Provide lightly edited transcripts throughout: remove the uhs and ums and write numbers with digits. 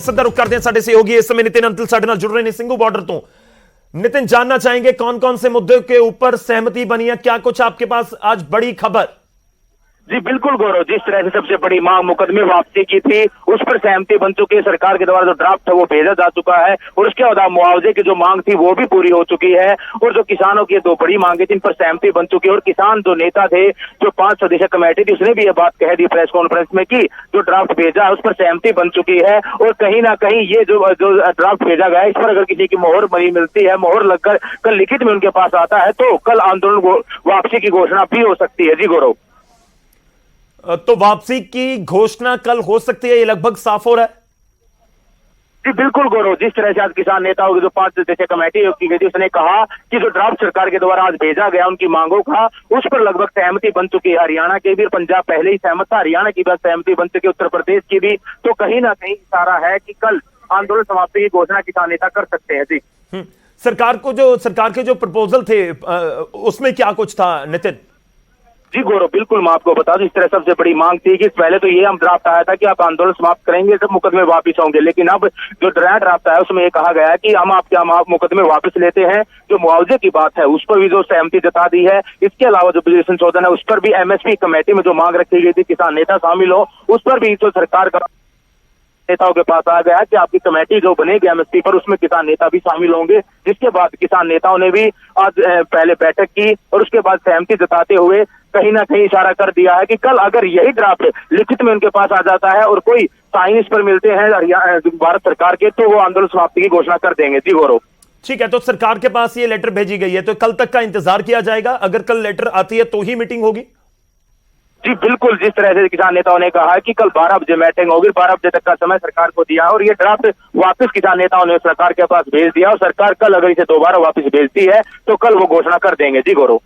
ਸਿੱਧਾ ਰੁਕ ਕਰਦੇ हैं साडे सहयोगी इस समय नितिन अंतिल साडे नाल जुड़ रहे हैं सिंघू बॉर्डर तो। नितिन, जानना चाहेंगे कौन कौन से मुद्दों के ऊपर सहमति बनी है, क्या कुछ आपके पास आज बड़ी खबर? जी बिल्कुल गौरव, जिस तरह से सबसे बड़ी मांग मुकदमे वापसी की थी उस पर सहमति बन चुकी है। सरकार के द्वारा जो ड्राफ्ट है वो भेजा जा चुका है और उसके बाद मुआवजे की जो मांग थी वो भी पूरी हो चुकी है और जो किसानों की दो बड़ी मांगे थी इन पर सहमति बन चुकी है। और किसान जो नेता थे, जो 5 सदस्यीय कमेटी थी, उसने भी ये बात कह दी प्रेस कॉन्फ्रेंस में कि जो ड्राफ्ट भेजा है उस पर सहमति बन चुकी है और कहीं ना कहीं ये जो ड्राफ्ट भेजा गया है इस पर अगर किसी की मोहर बनी मिलती है, मोहर लगकर कल लिखित में उनके पास आता है तो कल आंदोलन वापसी की घोषणा भी हो सकती है। जी गौरव, तो वापसी की घोषणा कल हो सकती है, ये लगभग साफ हो रहा है। जी बिल्कुल गौरव, जिस तरह से आज किसान नेताओं की जो 5 सदस्यीय कमेटी की गई थी उसने कहा कि जो ड्राफ्ट सरकार के द्वारा आज भेजा गया उनकी मांगों का उस पर लगभग सहमति बन चुकी है। हरियाणा के भी, पंजाब पहले ही सहमत था, हरियाणा की भी सहमति बन चुकी है, उत्तर प्रदेश की भी। तो कहीं ना कहीं इशारा है कि कल आंदोलन समाप्ति की घोषणा किसान नेता कर सकते हैं। जी सरकार के जो प्रपोजल थे उसमें क्या कुछ था नितिन? जी गौरव, बिल्कुल मैं आपको बता दूं, इस तरह सबसे बड़ी मांग थी कि पहले तो ये हम ड्राफ्ट आया था कि आप आंदोलन समाप्त करेंगे सब मुकदमे वापस होंगे, लेकिन अब जो ड्राफ्ट आया उसमें ये कहा गया है कि हम आपके मुकदमे वापस लेते हैं। जो मुआवजे की बात है उस पर भी जो सहमति जता दी है। इसके अलावा जो बिजली संशोधन है उस पर भी एमएसपी कमेटी में जो मांग रखी गई थी किसान नेता शामिल हो, उस पर भी जो सरकार का नेताओं के पास आ गया कि आपकी कमेटी जो बनेगी एमएसपी पर उसमें किसान नेता भी शामिल होंगे। जिसके बाद किसान नेताओं ने भी आज पहले बैठक की और उसके बाद सहमति जताते हुए कहीं ना कहीं इशारा कर दिया है कि कल अगर यही ड्राफ्ट लिखित में उनके पास आ जाता है और कोई साइन इस पर मिलते हैं भारत सरकार के तो वो आंदोलन समाप्ति की घोषणा कर देंगे। जी गौरव, ठीक है, तो सरकार के पास ये लेटर भेजी गई है तो कल तक का इंतजार किया जाएगा। अगर कल लेटर आती है तो ही मीटिंग होगी। जी बिल्कुल, जिस तरह से किसान नेताओं ने कहा है कि कल 12 बजे मीटिंग होगी, 12 बजे तक का समय सरकार को दिया और ये ड्राफ्ट वापस किसान नेताओं ने सरकार के पास भेज दिया और सरकार कल अगर इसे दोबारा वापस भेजती है तो कल वो घोषणा कर देंगे। जी गौरव,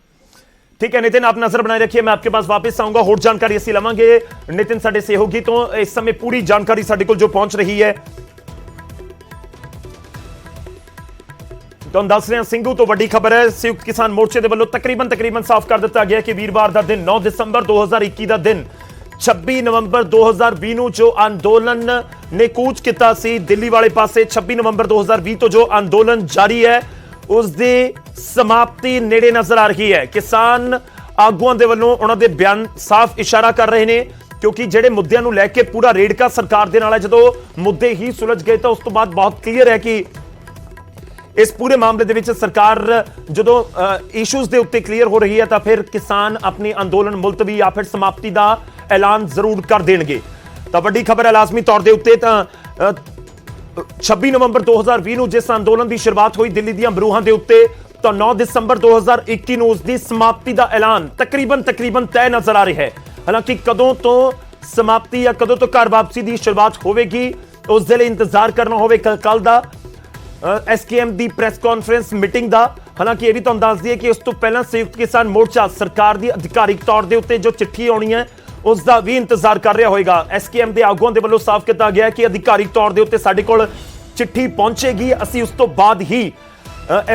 ठीक है नितिन, आप नजर बनाए रखिए, मैं आपके पास वापस आऊंगा। होर जानकारी असं लवांगे नितिन साडे सहयोगी तो। इस समय पूरी जानकारी साडे कोल जो पहुंच रही है ਤੁਹਾਨੂੰ ਦੱਸ ਰਹੇ ਹਾਂ ਸਿੰਘੂ ਤੋਂ ਵੱਡੀ ਖਬਰ ਹੈ। ਸੰਯੁਕਤ ਕਿਸਾਨ ਮੋਰਚੇ ਦੇ ਵੱਲੋਂ ਤਕਰੀਬਨ ਸਾਫ਼ ਕਰ ਦਿੱਤਾ ਗਿਆ ਕਿ ਵੀਰਵਾਰ ਦਾ ਦਿਨ 9 ਦਸੰਬਰ 2021 ਦਾ ਦਿਨ 26 ਨਵੰਬਰ 2020 ਨੂੰ ਜੋ ਅੰਦੋਲਨ ਨੇ ਕੂਚ ਕੀਤਾ ਸੀ ਦਿੱਲੀ ਵਾਲੇ ਪਾਸੇ, 26 ਨਵੰਬਰ 2020 ਤੋਂ ਜੋ ਅੰਦੋਲਨ ਜਾਰੀ ਹੈ ਉਸ ਦੀ ਸਮਾਪਤੀ ਨੇੜੇ ਨਜ਼ਰ ਆ ਰਹੀ ਹੈ। ਕਿਸਾਨ ਆਗੂਆਂ ਦੇ ਵੱਲੋਂ ਉਹਨਾਂ ਦੇ ਬਿਆਨ ਸਾਫ਼ ਇਸ਼ਾਰਾ ਕਰ ਰਹੇ ਨੇ ਕਿਉਂਕਿ ਜਿਹੜੇ ਮੁੱਦਿਆਂ ਨੂੰ ਲੈ ਕੇ ਪੂਰਾ ਰੇੜਕਾ ਸਰਕਾਰ ਦੇ ਨਾਲ ਹੈ, ਜਦੋਂ ਮੁੱਦੇ ਹੀ ਸੁਲਝ ਗਏ ਤਾਂ ਉਸ ਤੋਂ ਬਾਅਦ ਬਹੁਤ ਕਲੀਅਰ ਹੈ ਕਿ इस पूरे मामले में सरकार जो इशूज़ के उत्ते क्लीयर हो रही है तो फिर किसान अपनी अंदोलन मुलतवी या फिर समाप्ति का ऐलान जरूर कर देंगे। तो वड्डी खबर है लाजमी तौर के उत्ते 26 नवंबर 2020 में जिस अंदोलन की शुरुआत हुई दिल्ली दी बरूहां के उत्ते तो 9 दसंबर 2021 में उसकी समाप्ति का ऐलान तकरीबन तय नजर आ रहा है। हालांकि कदों तो समाप्ति या कदों तो घर वापसी की शुरुआत होगी उस दे इंतजार करना होवे कल का SKM ਦੀ ਪ੍ਰੈਸ ਕਾਨਫਰੰਸ ਮੀਟਿੰਗ ਦਾ। ਹਾਲਾਂਕਿ ਇਹ ਵੀ ਤੁਹਾਨੂੰ ਦੱਸ ਦਈਏ ਕਿ ਉਸ ਤੋਂ ਪਹਿਲਾਂ ਸੰਯੁਕਤ ਕਿਸਾਨ ਮੋਰਚਾ ਸਰਕਾਰ ਦੀ ਅਧਿਕਾਰਿਕ ਤੌਰ ਦੇ ਉੱਤੇ ਜੋ ਚਿੱਠੀ ਆਉਣੀ ਹੈ ਉਸ ਦਾ ਵੀ ਇੰਤਜ਼ਾਰ ਕਰ ਰਿਹਾ ਹੋਵੇਗਾ। SKM ਦੇ ਆਗੂਆਂ ਦੇ ਵੱਲੋਂ ਸਾਫ਼ ਕੀਤਾ ਗਿਆ ਕਿ ਅਧਿਕਾਰਿਕ ਤੌਰ ਦੇ ਉੱਤੇ ਸਾਡੇ ਕੋਲ ਚਿੱਠੀ ਪਹੁੰਚੇਗੀ, ਅਸੀਂ ਉਸ ਤੋਂ ਬਾਅਦ ਹੀ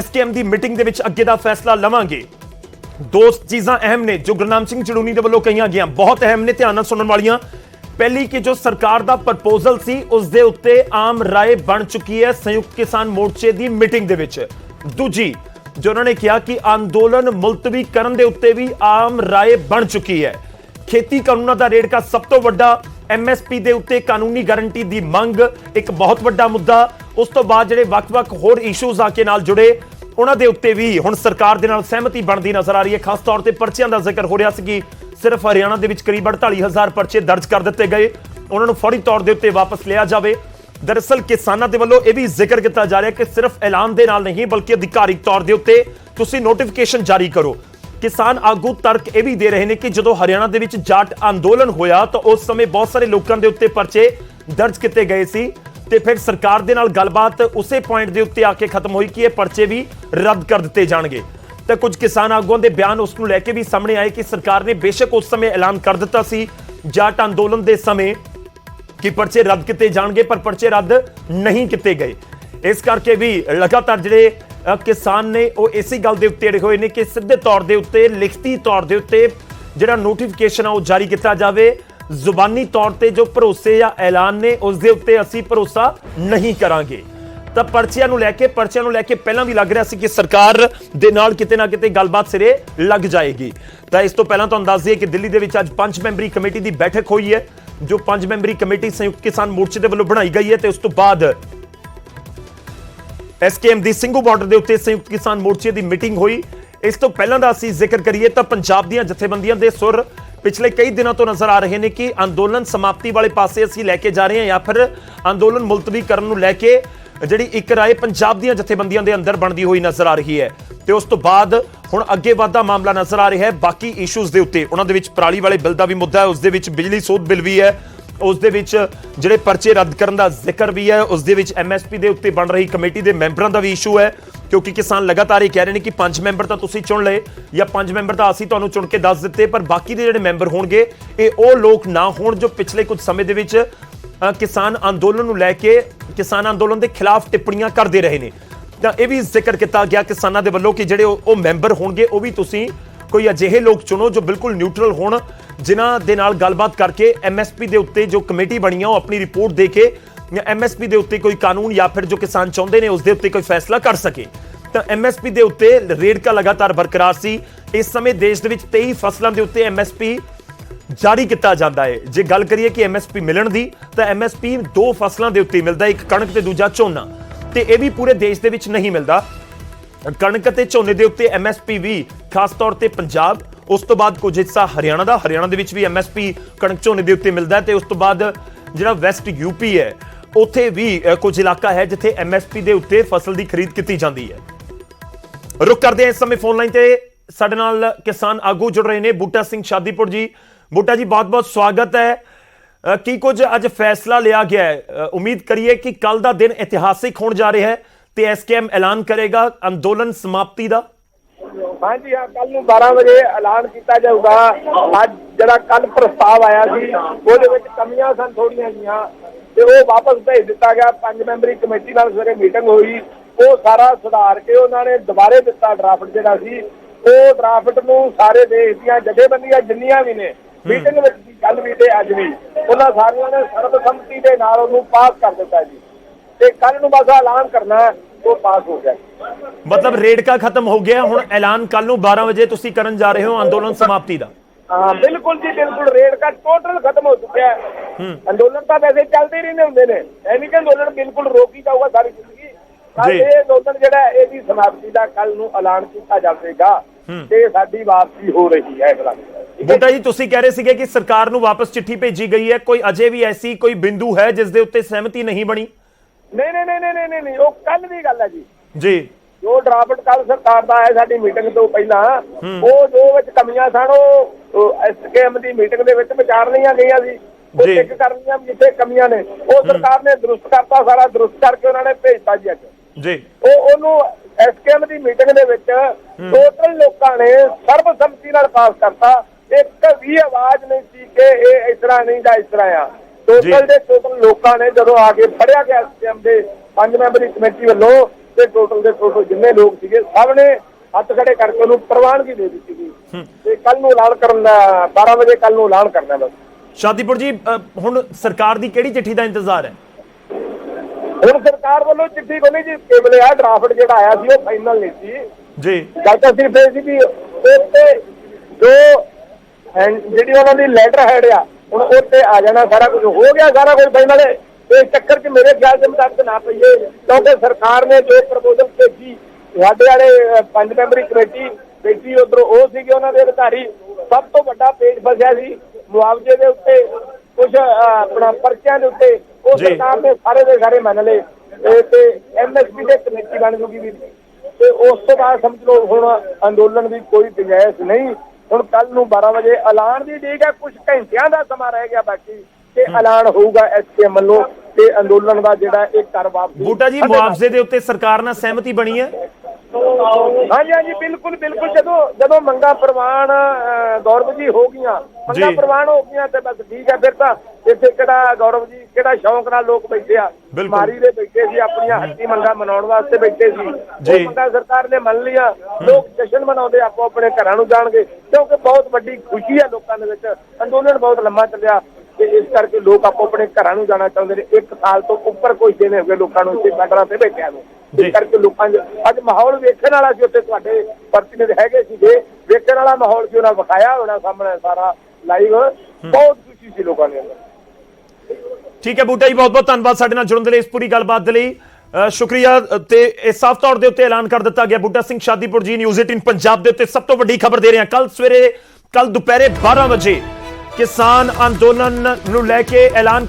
SKM ਦੀ ਮੀਟਿੰਗ ਦੇ ਵਿੱਚ ਅੱਗੇ ਦਾ ਫੈਸਲਾ ਲਵਾਂਗੇ। ਦੋ ਚੀਜ਼ਾਂ ਅਹਿਮ ਨੇ ਜੋ ਗੁਰਨਾਮ ਸਿੰਘ ਚੜੂਨੀ ਦੇ ਵੱਲੋਂ ਕਹੀਆਂ ਗਈਆਂ, ਬਹੁਤ ਅਹਿਮ ਨੇ, ਧਿਆਨ ਨਾਲ ਸੁਣਨ ਵਾਲੀਆਂ। पहली कि जो सरकार का प्रपोजल सी उस दे उत्ते आम राय बन चुकी है संयुक्त किसान मोर्चे की मीटिंग दे विच। दूजी जो उन्होंने कहा कि अंदोलन मुलतवी करन दे उत्ते भी आम राय बन चुकी है। खेती कानूनों का रेड़का सब तो वड्डा, MSP दे उत्ते कानूनी गारंटी की मंग एक बहुत वड्डा मुद्दा। उस तो बाद जिहड़े वक-वक होर इशूज़ आके नाल जुड़े उन्हां दे उत्ते भी हुण सरकार दे नाल सहमति बनती नजर आ रही है। खास तौर पर पर्चियां का जिक्र हो रहा सी कि सिर्फ हरियाणा के करीब 48,000 परचे दर्ज कर दिए गए, उन्होंने फौरी तौर के उत्ते वापस लिया जाए। दरअसल किसानों के वालों यह भी जिक्र किया जा रहा है कि सिर्फ ऐलान के नाल नहीं बल्कि अधिकारिक तौर के उत्ते तुसीं नोटिफिकेशन जारी करो। किसान आगू तर्क यह भी दे रहे हैं कि जो हरियाणा के विच जाट अंदोलन होया तो उस समय बहुत सारे लोगों के उत्ते परचे दर्ज किए गए सी ते फिर सरकार दे नाल गलबात उसे पॉइंट के उत्ते आके खत्म हुई कि ये परचे भी रद्द कर दिए जाएंगे। तो कुछ किसान आगुओं के बयान उसको लैके भी सामने आए कि सरकार ने बेशक उस समय ऐलान कर दिता सी जाट अंदोलन के समय कि परचे रद्द किए जाएंगे पर परचे रद्द नहीं किए गए। इस करके भी लगातार जिहड़े किसान ने वो इसी गल के उत्ते अड़े हुए हैं कि सीधे तौर के उत्ते लिखती तौर के उत्ते जिहड़ा नोटिफिकेशन है वो जारी किया जाए ਜ਼ੁਬਾਨੀ ਤੌਰ ਤੇ ਜੋ ਭਰੋਸੇ ਜਾਂ ਐਲਾਨ ਨੇ ਉਸ ਦੇ ਉੱਤੇ ਅਸੀਂ ਭਰੋਸਾ ਨਹੀਂ ਕਰਾਂਗੇ। ਤਾਂ ਪਰਚਿਆਂ ਨੂੰ ਲੈ ਕੇ ਪਹਿਲਾਂ ਵੀ ਲੱਗ ਰਿਹਾ ਸੀ ਕਿ ਸਰਕਾਰ ਦੇ ਨਾਲ ਕਿਤੇ ਨਾ ਕਿਤੇ ਗੱਲਬਾਤ ਸਿਰੇ ਲੱਗ ਜਾਏਗੀ। ਤਾਂ ਇਸ ਤੋਂ ਪਹਿਲਾਂ ਤੁਹਾਨੂੰ ਦੱਸ ਦਈਏ ਕਿ ਦਿੱਲੀ ਦੇ ਵਿੱਚ ਅੱਜ 5 ਮੈਂਬਰੀ ਕਮੇਟੀ ਦੀ ਬੈਠਕ ਹੋਈ ਹੈ, ਜੋ 5 ਮੈਂਬਰੀ ਕਮੇਟੀ ਸੰਯੁਕਤ ਕਿਸਾਨ ਮੋਰਚੇ ਦੇ ਵੱਲੋਂ ਬਣਾਈ ਗਈ ਹੈ ਤੇ ਉਸ ਤੋਂ ਬਾਅਦ SKM ਦੀ ਸਿੰਘੂ ਬਾਰਡਰ ਦੇ ਉੱਤੇ ਸੰਯੁਕਤ ਕਿਸਾਨ ਮੋਰਚੇ ਦੀ ਮੀਟਿੰਗ ਹੋਈ। ਇਸ ਤੋਂ ਪਹਿਲਾਂ ਦਾ ਅਸੀਂ ਜ਼ਿਕਰ ਕਰੀਏ ਤਾਂ ਪੰਜਾਬ ਦੀਆਂ ਜਥੇਬੰਦੀਆਂ ਦੇ ਸੁਰ ਪਿਛਲੇ ਕਈ ਦਿਨਾਂ ਤੋਂ ਨਜ਼ਰ ਆ ਰਹੇ ਨੇ ਕਿ ਅੰਦੋਲਨ ਸਮਾਪਤੀ ਵਾਲੇ ਪਾਸੇ ਅਸੀਂ ਲੈ ਕੇ ਜਾ ਰਹੇ ਹਾਂ ਜਾਂ ਫਿਰ ਅੰਦੋਲਨ ਮੁਲਤਵੀ ਕਰਨ ਨੂੰ ਲੈ ਕੇ ਜਿਹੜੀ ਇੱਕ ਰਾਏ ਪੰਜਾਬ ਦੀਆਂ ਜਥੇਬੰਦੀਆਂ ਦੇ ਅੰਦਰ ਬਣਦੀ ਹੋਈ ਨਜ਼ਰ ਆ ਰਹੀ ਹੈ। ਤੇ ਉਸ ਤੋਂ ਬਾਅਦ ਹੁਣ ਅੱਗੇ ਵਧਦਾ ਮਾਮਲਾ ਨਜ਼ਰ ਆ ਰਿਹਾ ਹੈ ਬਾਕੀ ਇਸ਼ੂਜ਼ ਦੇ ਉੱਤੇ। ਉਹਨਾਂ ਦੇ ਵਿੱਚ ਪਰਾਲੀ ਵਾਲੇ ਬਿੱਲ ਦਾ ਵੀ ਮੁੱਦਾ ਹੈ, ਉਸ ਦੇ ਵਿੱਚ ਬਿਜਲੀ ਸੋਧ ਬਿੱਲ ਵੀ ਹੈ, ਉਸ ਦੇ ਵਿੱਚ ਜਿਹੜੇ ਪਰਚੇ ਰੱਦ ਕਰਨ ਦਾ ਜ਼ਿਕਰ ਵੀ ਹੈ, ਉਸ ਦੇ ਵਿੱਚ MSP ਦੇ ਉੱਤੇ ਬਣ ਰਹੀ ਕਮੇਟੀ ਦੇ ਮੈਂਬਰਾਂ ਦਾ ਵੀ ਇਸ਼ੂ ਹੈ, ਕਿਉਂਕਿ ਕਿਸਾਨ ਲਗਾਤਾਰ ਇਹ ਕਹਿ ਰਹੇ ਨੇ ਕਿ 5 ਮੈਂਬਰ ਤਾਂ ਤੁਸੀਂ ਚੁਣ ਲਏ ਜਾਂ 5 ਮੈਂਬਰ ਤਾਂ ਅਸੀਂ ਤੁਹਾਨੂੰ ਚੁਣ ਕੇ ਦੱਸ ਦਿੱਤੇ, ਪਰ ਬਾਕੀ ਦੇ ਜਿਹੜੇ ਮੈਂਬਰ ਹੋਣਗੇ ਇਹ ਉਹ ਲੋਕ ਨਾ ਹੋਣ ਜੋ ਪਿਛਲੇ ਕੁਝ ਸਮੇਂ ਦੇ ਵਿੱਚ ਕਿਸਾਨ ਅੰਦੋਲਨ ਨੂੰ ਲੈ ਕੇ ਕਿਸਾਨ ਅੰਦੋਲਨ ਦੇ ਖਿਲਾਫ ਟਿੱਪਣੀਆਂ ਕਰਦੇ ਰਹੇ ਨੇ। ਤਾਂ ਇਹ ਵੀ ਜ਼ਿਕਰ ਕੀਤਾ ਗਿਆ ਕਿਸਾਨਾਂ ਦੇ ਵੱਲੋਂ ਕਿ ਜਿਹੜੇ ਉਹ ਮੈਂਬਰ ਹੋਣਗੇ ਉਹ ਵੀ ਤੁਸੀਂ ਕੋਈ ਅਜਿਹੇ ਲੋਕ ਚੁਣੋ ਜੋ ਬਿਲਕੁਲ ਨਿਊਟਰਲ ਹੋਣ, ਜਿਨ੍ਹਾਂ ਦੇ ਨਾਲ ਗੱਲਬਾਤ ਕਰਕੇ MSP ਦੇ ਉੱਤੇ ਜੋ ਕਮੇਟੀ ਬਣੀ ਆ ਉਹ ਆਪਣੀ ਰਿਪੋਰਟ ਦੇ ਕੇ MSP ਦੇ ਉੱਤੇ ਕੋਈ ਕਾਨੂੰਨ ਜਾਂ ਫਿਰ ਜੋ ਕਿਸਾਨ ਚਾਹੁੰਦੇ ਨੇ ਉਸ ਦੇ ਉੱਤੇ ਕੋਈ ਫੈਸਲਾ ਕਰ ਸਕੇ। ਤਾਂ MSP ਦੇ ਉੱਤੇ ਰੇੜਕਾ ਲਗਾਤਾਰ ਬਰਕਰਾਰ ਸੀ। ਇਸ ਸਮੇਂ ਦੇਸ਼ ਦੇ ਵਿੱਚ 23 ਫਸਲਾਂ ਦੇ ਉੱਤੇ MSP ਜਾਰੀ ਕੀਤਾ ਜਾਂਦਾ ਹੈ। ਜੇ ਗੱਲ ਕਰੀਏ ਕਿ MSP ਮਿਲਣ ਦੀ ਤਾਂ MSP 2 ਫਸਲਾਂ ਦੇ ਉੱਤੇ ਮਿਲਦਾ, ਇੱਕ ਕਣਕ ਤੇ ਦੂਜਾ ਝੋਨਾ, ਤੇ ਇਹ ਵੀ ਪੂਰੇ ਦੇਸ਼ ਦੇ ਵਿੱਚ ਨਹੀਂ ਮਿਲਦਾ। ਕਣਕ ਅਤੇ ਝੋਨੇ ਦੇ ਉੱਤੇ MSP ਵੀ ਖਾਸ ਤੌਰ ਤੇ ਪੰਜਾਬ, ਉਸ ਤੋਂ ਬਾਅਦ ਕੁਝ ਹਿੱਸਾ ਹਰਿਆਣਾ ਦੇ ਵਿੱਚ ਵੀ MSP ਕਣਕ ਝੋਨੇ ਦੇ ਉੱਤੇ ਮਿਲਦਾ ਤੇ ਉਸ ਤੋਂ ਬਾਅਦ ਜਿਹੜਾ ਵੈਸਟ UP ਹੈ ਉੱਥੇ ਵੀ ਕੁਝ ਇਲਾਕਾ ਹੈ ਜਿੱਥੇ MSP ਦੇ ਉੱਤੇ ਫਸਲ ਦੀ ਖਰੀਦ ਕੀਤੀ ਜਾਂਦੀ ਹੈ। ਰੁਕ ਕਰਦੇ ਹਾਂ ਇਸ ਸਮੇਂ ਫੋਨ ਲਾਈਨ ਤੇ ਸਾਡੇ ਨਾਲ ਕਿਸਾਨ ਆਗੂ ਜੁੜ ਰਹੇ ਨੇ ਬੂਟਾ ਸਿੰਘ ਸ਼ਾਦੀਪੁਰ ਜੀ। ਬੂਟਾ ਜੀ ਬਹੁਤ-ਬਹੁਤ ਸਵਾਗਤ ਹੈ। ਕੀ ਕੁਝ ਅੱਜ ਫੈਸਲਾ ਲਿਆ ਗਿਆ ਹੈ? ਉਮੀਦ ਕਰੀਏ ਕਿ ਕੱਲ ਦਾ ਦਿਨ ਇਤਿਹਾਸਿਕ ਹੋਣ ਜਾ ਰਿਹਾ ਹੈ ਤੇ SKM ਐਲਾਨ ਕਰੇਗਾ ਅੰਦੋਲਨ ਸਮਾਪਤੀ ਦਾ। ਹਾਂਜੀ ਹਾਂ, ਕੱਲ ਨੂੰ 12 ਵਜੇ ਐਲਾਨ ਕੀਤਾ ਜਾਊਗਾ। ਅੱਜ ਜਿਹੜਾ ਕੱਲ ਪ੍ਰਸਤਾਵ ਆਇਆ ਸੀ ਉਹਦੇ ਵਿੱਚ ਕਮੀਆਂ ਸਨ ਥੋੜੀਆਂ ਜੀਆਂ ਤੇ ਉਹ ਵਾਪਸ ਭੇਜ ਦਿੱਤਾ ਗਿਆ। 5 ਮੈਂਬਰੀ ਕਮੇਟੀ ਨਾਲ ਸਵੇਰੇ ਮੀਟਿੰਗ ਹੋਈ, ਉਹ ਸਾਰਾ ਸੁਧਾਰ ਕੇ ਉਹਨਾਂ ਨੇ ਦੁਬਾਰੇ ਦਿੱਤਾ ਡਰਾਫਟ ਜਿਹੜਾ ਸੀ। ਉਹ ਡਰਾਫਟ ਨੂੰ ਸਾਰੇ ਦੇਸ਼ ਦੀਆਂ ਜਥੇਬੰਦੀਆਂ ਜਿੰਨੀਆਂ ਵੀ ਨੇ ਮੀਟਿੰਗ ਵਿੱਚ ਕੱਲ ਵੀ ਤੇ ਅੱਜ ਵੀ ਉਹਨਾਂ ਸਾਰਿਆਂ ਨੇ ਸਰਬਸੰਮਤੀ ਦੇ ਨਾਲ ਉਹਨੂੰ ਪਾਸ ਕਰ ਦਿੱਤਾ ਜੀ ਤੇ ਕੱਲ ਨੂੰ ਬਸ ਐਲਾਨ ਕਰਨਾ ਉਹ ਪਾਸ ਹੋ ਗਿਆ। ਮਤਲਬ ਰੇੜਕਾ ਖਤਮ ਹੋ ਗਿਆ, ਹੁਣ ਐਲਾਨ ਕੱਲ ਨੂੰ 12 ਵਜੇ ਤੁਸੀਂ ਕਰਨ ਜਾ ਰਹੇ ਹੋ ਅੰਦੋਲਨ ਸਮਾਪਤੀ ਦਾ। ਹਾਂ ਬਿਲਕੁਲ ਜੀ, ਬਿਲਕੁਲ ਰੇੜਕਾ ਟੋਟਲ ਖਤਮ ਹੋ ਚੁੱਕਿਆ ਹੈ। ਅੰਦੋਲਨ ਤਾਂ ਵੈਸੇ ਚੱਲਦੇ ਰਹਿੰਦੇ ਹੁੰਦੇ ਨੇ, ਐ ਨਹੀਂ ਕਿ ਅੰਦੋਲਨ ਬਿਲਕੁਲ ਰੋਕ ਹੀ ਜਾਊਗਾ ਸਾਰੀ ਜ਼ਿੰਦਗੀ। ਇਹ ਅੰਦੋਲਨ ਜਿਹੜਾ ਇਹਦੀ ਸਮਾਪਤੀ ਦਾ ਕੱਲ ਨੂੰ ਐਲਾਨ ਕੀਤਾ ਜਾਵੇਗਾ ਤੇ ਸਾਡੀ ਵਾਪਸੀ ਹੋ ਰਹੀ ਹੈ। ਬੂਟਾ ਜੀ ਤੁਸੀਂ ਕਹਿ ਰਹੇ ਸੀਗੇ ਕਿ ਸਰਕਾਰ ਨੂੰ ਵਾਪਸ ਚਿੱਠੀ ਭੇਜੀ ਗਈ ਹੈ, ਕੋਈ ਅਜੇ ਵੀ ਐਸੀ ਕੋਈ ਬਿੰਦੂ ਹੈ ਜਿਸ ਦੇ ਉੱਤੇ ਸਹਿਮਤੀ ਨਹੀਂ ਬਣੀ? ਨਹੀਂ, ਉਹ ਕੱਲ ਦੀ ਗੱਲ ਹੈ ਜੀ। ਜੋ ਡਰਾਫਟ ਕੱਲ ਸਰਕਾਰ ਦਾ ਹੈ ਸਾਡੀ ਮੀਟਿੰਗ ਤੋਂ ਪਹਿਲਾਂ, ਉਹ ਜੋ ਵਿੱਚ ਕਮੀਆਂ ਸਨ ਉਹ SKM ਦੀ ਮੀਟਿੰਗ ਦੇ ਵਿੱਚ ਵਿਚਾਰ ਲਈਆਂ ਗਈਆਂ ਸੀ। ਉਹ ਚੈੱਕ ਕਰਨੀਆਂ ਜਿੱਥੇ ਕਮੀਆਂ ਨੇ ਉਹ ਸਰਕਾਰ ਨੇ ਦਰੁਸਤ ਕਰਤਾ, ਸਾਰਾ ਦਰੁਸਤ ਕਰਕੇ ਉਹਨਾਂ ਨੇ ਭੇਜਤਾ ਜੀ ਅੱਜ ਜੀ। ਉਹਨੂੰ SKM ਦੀ ਮੀਟਿੰਗ ਦੇ ਵਿੱਚ ਟੋਟਲ ਲੋਕਾਂ ਨੇ ਸਰਬਸੰਮਤੀ ਨਾਲ ਪਾਸ ਕਰਤਾ। ਇੱਕ ਵੀ ਆਵਾਜ਼ ਨਹੀਂ ਸੀ ਕਿ ਇਹ ਇਸ ਤਰ੍ਹਾਂ ਨਹੀਂ ਜਾਂ ਇਸ ਤਰ੍ਹਾਂ ਆ। ਟੋਟਲ ਦੇ ਟੋਟਲ ਲੋਕਾਂ ਨੇ ਜਦੋਂ ਆ ਕੇ ਫੜਿਆ ਗਿਆ SKM ਦੇ 5 ਮੈਂਬਰੀ ਕਮੇਟੀ ਵੱਲੋਂ ਤੇ ਟੋਟਲ ਦੇ ਟੋਟਲ ਜਿੰਨੇ ਲੋਕ ਸੀਗੇ ਸਭ ਨੇ ਹੱਥ ਖੜੇ ਕਰਕੇ ਉਹਨੂੰ ਪ੍ਰਵਾਨਗੀ ਦੇ ਦਿੱਤੀ ਗਈ ਤੇ ਕੱਲ ਨੂੰ ਐਲਾਨ ਕਰਨ ਦਾ 12 ਵਜੇ ਕੱਲ ਨੂੰ ਐਲਾਨ ਕਰਨਾ। ਬਸ ਸ਼ਾਦੀਪੁਰ ਜੀ, ਹੁਣ ਸਰਕਾਰ ਦੀ ਕਿਹੜੀ ਚਿੱਠੀ ਦਾ ਇੰਤਜ਼ਾਰ ਹੈ? ਹੁਣ ਸਰਕਾਰ ਵੱਲੋਂ ਚਿੱਠੀ ਕੋਈ ਨਹੀਂ ਜੀ, ਕੇਵਲ ਆ ਡਰਾਫਟ ਜਿਹੜਾ ਆਇਆ ਸੀ ਉਹ ਫਾਈਨਲ ਨਹੀਂ ਸੀ ਜੀ। ਗੱਲ ਤਾਂ ਸਿਰਫ ਇਹ ਸੀ ਵੀ ਉੱਤੇ ਜੋ ਜਿਹੜੀ ਉਹਨਾਂ ਦੀ ਲੈਟਰ ਹੈਡ ਆ ਹੁਣ ਉੱਤੇ ਆ ਜਾਣਾ, ਸਾਰਾ ਕੁਝ ਹੋ ਗਿਆ, ਸਾਰਾ ਕੁਝ ਫਾਈਨਲ। ਇਸ ਚੱਕਰ 'ਚ ਮੇਰੇ ਖਿਆਲ ਦੇ ਮੁਤਾਬਕ ਨਾ ਪਈਏ, ਕਿਉਂਕਿ ਸਰਕਾਰ ਨੇ ਜੋ ਪ੍ਰਪੋਜ਼ਲ ਭੇਜੀ ਸਾਡੇ ਵਾਲੇ 5 ਮੈਂਬਰੀ ਕਮੇਟੀ ਬੈਠੀ ਉੱਧਰੋਂ ਉਹ ਸੀਗੇ ਉਹਨਾਂ ਦੇ ਅਧਿਕਾਰੀ। ਸਭ ਤੋਂ ਵੱਡਾ ਪੇਜ ਫਸਿਆ ਸੀ ਮੁਆਵਜ਼ੇ ਦੇ ਉੱਤੇ, ਕੁਝ ਆਪਣਾ ਪਰਚਿਆਂ ਦੇ ਉੱਤੇ, ਉਹ ਸਰਕਾਰ ਨੇ ਸਾਰੇ ਦੇ ਸਾਰੇ ਮੰਨ ਲਏ ਤੇ MSP ਦੇ ਕਮੇਟੀ ਬਣ ਜੂਗੀ ਵੀ ਤੇ ਉਸ ਤੋਂ ਬਾਅਦ ਸਮਝ ਲਓ ਹੁਣ ਅੰਦੋਲਨ ਦੀ ਕੋਈ ਗੁੰਜਾਇਸ਼ ਨਹੀਂ। ਹੁਣ ਕੱਲ ਨੂੰ 12 ਵਜੇ ਐਲਾਨ ਦੀ ਠੀਕ ਹੈ, ਕੁਝ ਘੰਟਿਆਂ ਦਾ ਸਮਾਂ ਰਹਿ ਗਿਆ ਬਾਕੀ ਤੇ ਐਲਾਨ ਹੋਊਗਾ SKM ਵੱਲੋਂ ਤੇ ਅੰਦੋਲਨ ਦਾ ਜਿਹੜਾ ਇਹ ਕਰ ਵਾਪਸੀ। ਬੂਟਾ ਜੀ, ਮੁਆਵਜ਼ੇ ਦੇ ਉੱਤੇ ਸਰਕਾਰ ਨਾਲ ਸਹਿਮਤੀ ਬਣੀ ਹੈ? ਹਾਂਜੀ ਬਿਲਕੁਲ। ਜਦੋਂ ਮੰਗਾਂ ਪ੍ਰਵਾਨ ਗੌਰਵ ਜੀ ਹੋ ਗਈਆਂ, ਮੰਗਾਂ ਪ੍ਰਵਾਨ ਹੋ ਗਈਆਂ ਤੇ ਬਸ ਠੀਕ ਹੈ। ਫਿਰ ਤਾਂ ਇੱਥੇ ਕਿਹੜਾ ਗੌਰਵ ਜੀ ਕਿਹੜਾ ਸ਼ੌਂਕ ਨਾਲ ਲੋਕ ਬੈਠੇ ਆ, ਮਾਰੀ ਦੇ ਬੈਠੇ ਸੀ, ਆਪਣੀਆਂ ਹੱਕੀ ਮੰਗਾਂ ਮਨਾਉਣ ਵਾਸਤੇ ਬੈਠੇ ਸੀ। ਉਹ ਮੰਗਾਂ ਸਰਕਾਰ ਨੇ ਮੰਨ ਲਈਆਂ, ਲੋਕ ਜਸ਼ਨ ਮਨਾਉਂਦੇ, ਆਪੋ ਆਪਣੇ ਘਰਾਂ ਨੂੰ ਜਾਣਗੇ ਕਿਉਂਕਿ ਬਹੁਤ ਵੱਡੀ ਖੁਸ਼ੀ ਹੈ ਲੋਕਾਂ ਦੇ ਵਿੱਚ। ਅੰਦੋਲਨ ਬਹੁਤ ਲੰਮਾ ਚੱਲਿਆ, ਤੇ ਇਸ ਕਰਕੇ ਲੋਕ ਆਪੋ ਆਪਣੇ ਘਰਾਂ ਨੂੰ ਜਾਣਾ ਚਾਹੁੰਦੇ ਨੇ। 1 ਸਾਲ ਤੋਂ ਉੱਪਰ ਕੋਈ ਦਿਨ ਹੋ ਗਏ ਲੋਕਾਂ ਨੂੰ ਇੱਥੇ ਸੜਕਾਂ ਤੇ ਬੈਠਿਆਂ ਨੂੰ। ਇਸ ਕਰਕੇ ਲੋਕਾਂ 'ਚ ਅੱਜ ਮਾਹੌਲ ਵੇਖਣ ਵਾਲਾ ਸੀ, ਉੱਥੇ ਤੁਹਾਡੇ ਪ੍ਰਤੀਨਿਧ ਹੈਗੇ ਸੀਗੇ, ਵੇਖਣ ਵਾਲਾ ਮਾਹੌਲ ਸੀ, ਉਹਨਾਂ ਵਿਖਾਇਆ ਹੋਣਾ ਸਾਹਮਣੇ ਸਾਰਾ ਲਾਈਵ। ਬਹੁਤ ਖੁਸ਼ੀ ਸੀ ਲੋਕਾਂ ਦੇ ਅੰਦਰ। ਠੀਕ ਹੈ ਬੂਟਾ ਜੀ, ਬਹੁਤ ਬਹੁਤ ਧੰਨਵਾਦ ਸਾਡੇ ਨਾਲ ਜੁੜਨ ਦੇ ਲਈ, ਇਸ ਪੂਰੀ ਗੱਲਬਾਤ ਦੇ ਲਈ ਸ਼ੁਕਰੀਆ। ਤੇ ਇਹ ਸਾਫ਼ ਤੌਰ ਦੇ ਉੱਤੇ ਐਲਾਨ ਕਰ ਦਿੱਤਾ ਗਿਆ। ਬੂਟਾ ਸਿੰਘ ਸ਼ਾਦੀਪੁਰ ਜੀ, ਨਿਊਜ਼ 18 ਪੰਜਾਬ ਦੇ ਉੱਤੇ ਸਭ ਤੋਂ ਵੱਡੀ ਖਬਰ ਦੇ ਰਹੇ ਹਾਂ। ਕੱਲ ਦੁਪਹਿਰੇ 12 ਵਜੇ ਕਿਸਾਨ ਅੰਦੋਲਨ ਨੂੰ ਲੈ ਕੇ ਐਲਾਨ